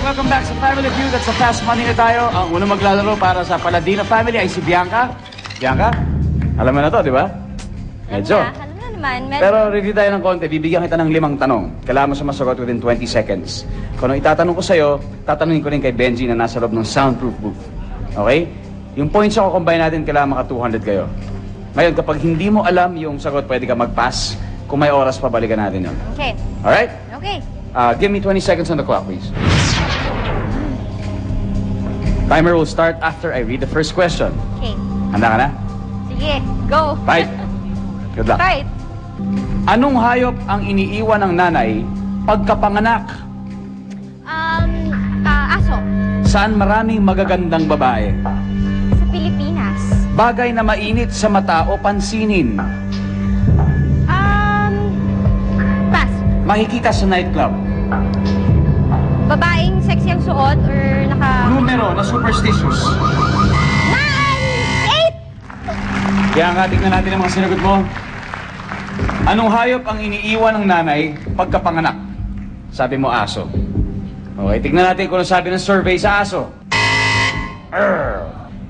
welcome back sa Family Feud at sa Fast Money na tayo. Ang unang maglalaro para sa Paladino family ay si Bianca. Bianca, alam mo na to, di ba? Medyo. Alam na naman. Pero review tayo ng konti. Bibigyan kita ng 5 tanong. Kailangan mo siya masagot within 20 seconds. Kung ano itatanong ko sa'yo, tatanungin ko rin kay Benji na nasa loob ng soundproof booth. Okay? Yung points na kukombine natin, kailangan maka 200 kayo. Ngayon, kapag hindi mo alam yung sagot, pwede ka mag-pass. Kung may oras, pabalikan natin yun. Okay. Alright? Okay. Give me 20 seconds on the clock, please. Timer will start after I read the first question. Okay. Handa ka na? Sige, go. Fight! Good luck. Fight. Anong hayop ang iniiwan ng nanay pagkapanganak? Aso. Saan maraming magagandang babae? Sa Pilipinas. Bagay na mainit sa mata o pansinin? Pass. Makikita sa nightclub? Babaeng sexy ang suot or naka... Numero na superstitious? 9! 8! Kaya nga, tignan natin ang mga sinagot mo. Anong hayop ang iniiwan ng nanay pagkapanganak? Sabi mo, aso. Okay, tignan natin kung ano sabi ng survey sa aso.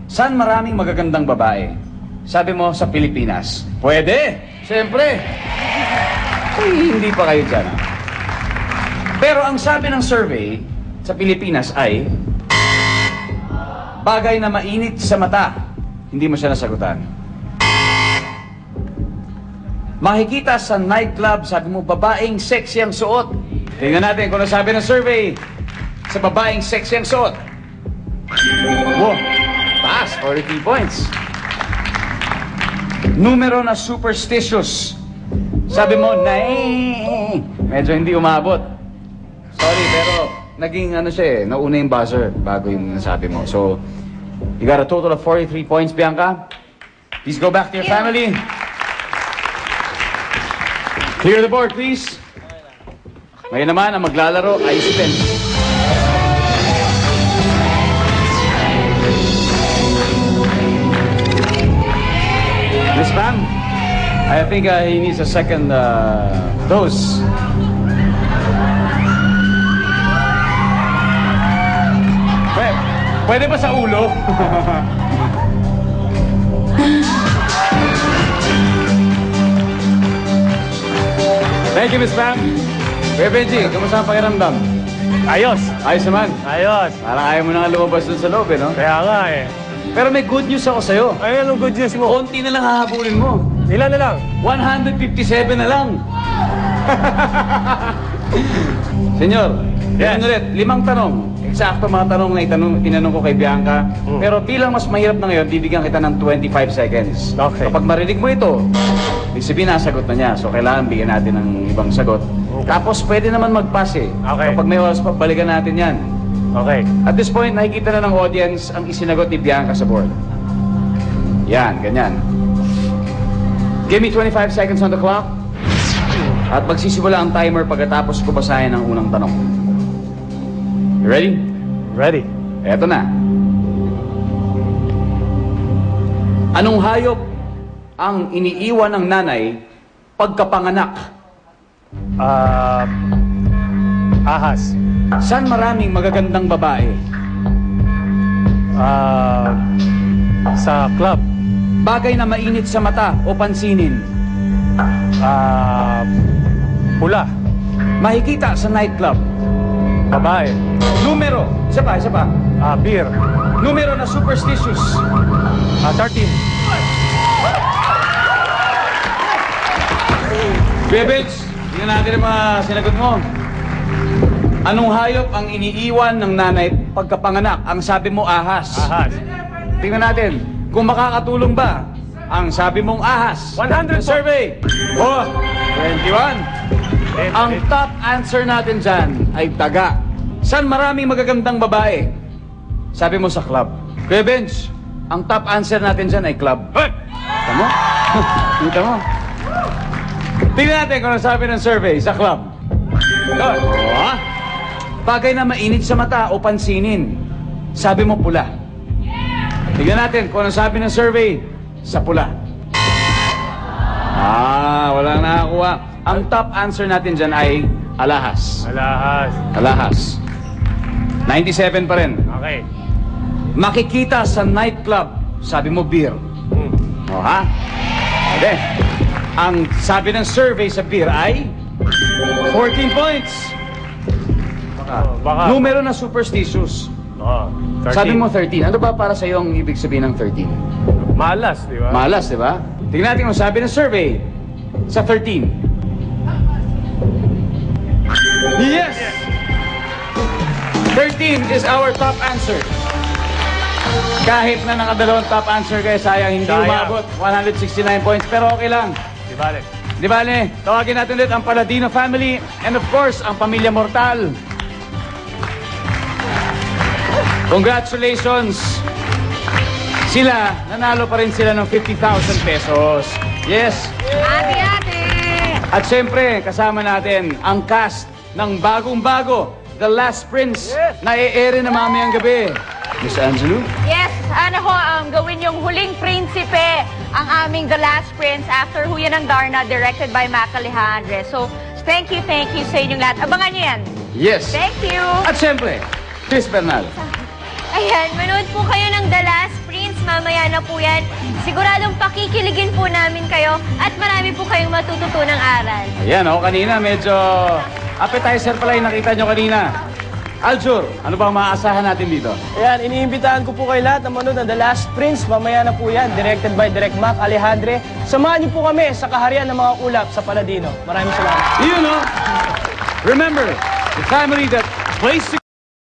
Saan maraming magagandang babae? Sabi mo, sa Pilipinas. Pwede! Siyempre! Uy, hindi pa kayo dyan. Pero ang sabi ng survey sa Pilipinas ay bagay na mainit sa mata. Hindi mo siya nasagutan. Makikita sa nightclub, sabi mo, babaeng sexy ang suot. Tingnan natin kung ano sabi ng survey sa babaeng sexy ang suot. Wow! Taas, 43 points. Numero na superstitious. Sabi mo, medyo hindi umabot. Sorry, pero naging ano siya eh, nauna yung buzzer bago yung nasabi mo. So, you got a total of 43 points, Bianca. Please go back to your family. Clear the board, please. Ngayon naman, ang maglalaro ay si Ben. Miss Pam, I think he needs a second dose. Pwede ba sa ulo? Thank you, Miss Pam. Kuya Benji, kamusta ang pakiramdam? Ayos. Ayos naman. Ayos. Parang ayaw mo na nga lumabas dun sa loob, eh, no? Kaya nga eh. Pero may good news ako sa'yo. Ay, anong good news mo? Konti na lang hahabulin mo. Ilan na lang? 157 na lang. Senyor, Yes. ulit, 5 tanong. Eksakto mga tanong na tinanong ko kay Bianca. Pero bilang mas mahirap na ngayon, bibigyan kita ng 25 seconds. Okay. Kapag marinig mo ito, ibig sabihin nasagot na niya. So kailangan bigyan natin ng ibang sagot. Okay. Tapos pwede naman mag-pass eh. Okay. Kapag may oras pa, balikan natin yan. Okay. At this point, nakikita na ng audience ang isinagot ni Bianca sa board. Yan, ganyan. Give me 25 seconds on the clock. At magsisimula ang timer pagkatapos ko basahin ang unang tanong. You ready? Ready. Eto na. Anong hayop ang iniiwan ng nanay pagkapanganak? Ahas. Saan maraming magagandang babae? Sa club. Bagay na mainit sa mata o pansinin? Pula. Makikita sa nightclub? Babae. Numero. Isa pa, isa pa. Beer. Numero na superstitious? 13. Bebets, tingnan natin ang mga sinagot mo. Anong hayop ang iniiwan ng nanay pagkapanganak? Ang sabi mo, ahas. Ahas. Tingnan natin kung makakatulong ba ang sabi mong ahas. 100 The survey. Oh, 21. Ang top answer natin dyan ay daga. Saan maraming magagandang babae? Sabi mo sa club. Kuya Benj, ang top answer natin dyan ay club. Kita mo? Kita mo? Tingnan natin kung ano sabi ng survey sa club. Good. Oh, bagay na mainit sa mata o pansinin. Sabi mo pula. Tingnan natin kung ano sabi ng survey sa pula. Wala nakakuha. Ang top answer natin dyan ay alahas. Alahas. Alahas. 97 pa rin. Okay. Makikita sa nightclub, sabi mo beer. O ha? Pwede. Ang sabi ng survey sa beer ay 14 points. Baka. Numero na superstitious. 13. Sabi mo 13. Ano ba para sa iyo ang ibig sabihin ng 13? Malas, di ba? Malas, di ba? Tingnan natin kung sabi ng survey sa 13. Yes! 13 is our top answer. Kahit na nakadalawang top answer kayo, sayang hindi Sayang. umabot 169 points, pero okay lang. Di bale. Di bale, tawagin natin ulit ang Paladino family and of course, ang Pamilya Mortal. Congratulations! Sila, nanalo pa rin sila ng 50,000 pesos. Yes! Ate! At syempre, kasama natin ang cast ng bagong-bago, The Last Prince, na e-ere na mamayang gabi. Miss Angelou? Yes, ano ho, gawin yung Huling Prinsipe, ang aming The Last Prince after Huyan ng Darna, directed by Mac Alejandre. So, thank you sa inyong lahat. Abangan niyo yan. Yes! Thank you! At syempre, Chris Bernal. Ayan, manood po kayo ng The Last Prince. Mamaya na po yan. Siguradong pakikiligin po namin kayo at marami po kayong matututunang aral. Ayan, kanina medyo appetizer pala yung nakita nyo kanina. Aljur, ano ba ang maaasahan natin dito? Ayan, iniimbitahan ko po kayo lahat na manood ng The Last Prince. Mamaya na po yan, directed by Direk Mac Alejandre. Samahan niyo po kami sa kaharian ng mga ulap sa Paladino. Maraming salamat. You know, remember, the family that plays